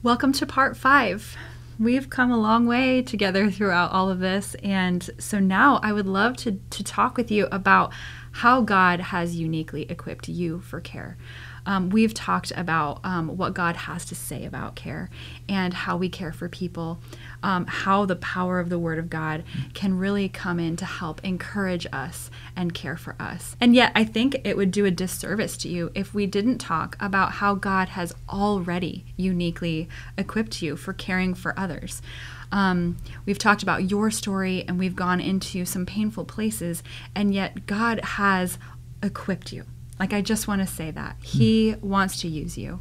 Welcome to part 5. We've come a long way together throughout all of this, and so now I would love to talk with you about how God has uniquely equipped you for care. We've talked about what God has to say about care and how we care for people, how the power of the Word of God can really come in to help encourage us and care for us. And yet, I think it would do a disservice to you if we didn't talk about how God has already uniquely equipped you for caring for others. We've talked about your story and we've gone into some painful places, and yet God has equipped you. Like, I just want to say that. He wants to use you.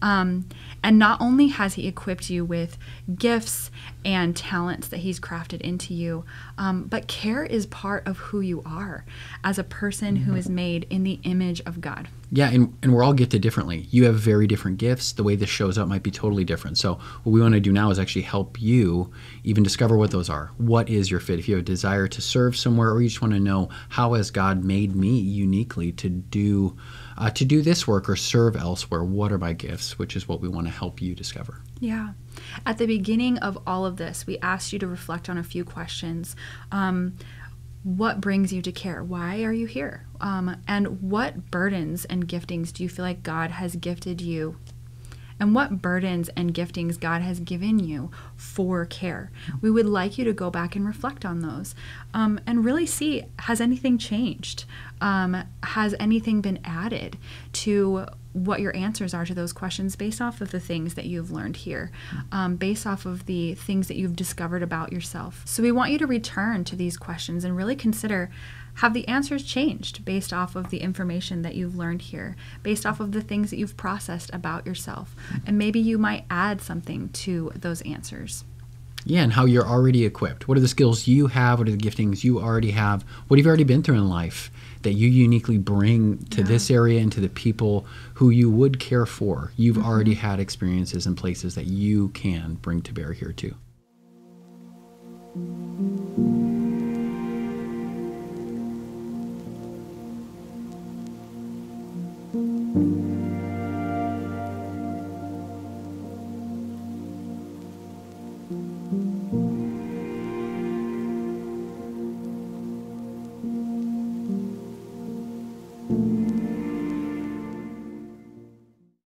And not only has he equipped you with gifts and talents that he's crafted into you, but care is part of who you are as a person who is made in the image of God. Yeah, and we're all gifted differently. You have very different gifts. The way this shows up might be totally different. So what we want to do now is actually help you even discover what those are. What is your fit? If you have a desire to serve somewhere, or you just want to know, how has God made me uniquely to do this work or serve elsewhere? What are my gifts? Which is what we want to help you discover. Yeah. At the beginning of all of this, we asked you to reflect on a few questions. What brings you to care? Why are you here? And what burdens and giftings do you feel like God has gifted you? And what burdens and giftings God has given you for care? We would like you to go back and reflect on those and really see, has anything changed? Has anything been added to what your answers are to those questions based off of the things that you've learned here, based off of the things that you've discovered about yourself. So we want you to return to these questions and really consider, have the answers changed based off of the information that you've learned here, based off of the things that you've processed about yourself? And maybe you might add something to those answers. Yeah, and how you're already equipped. What are the skills you have? What are the giftings you already have? What have you already been through in life that you uniquely bring to this area and to the people who you would care for? You've already had experiences and places that you can bring to bear here too.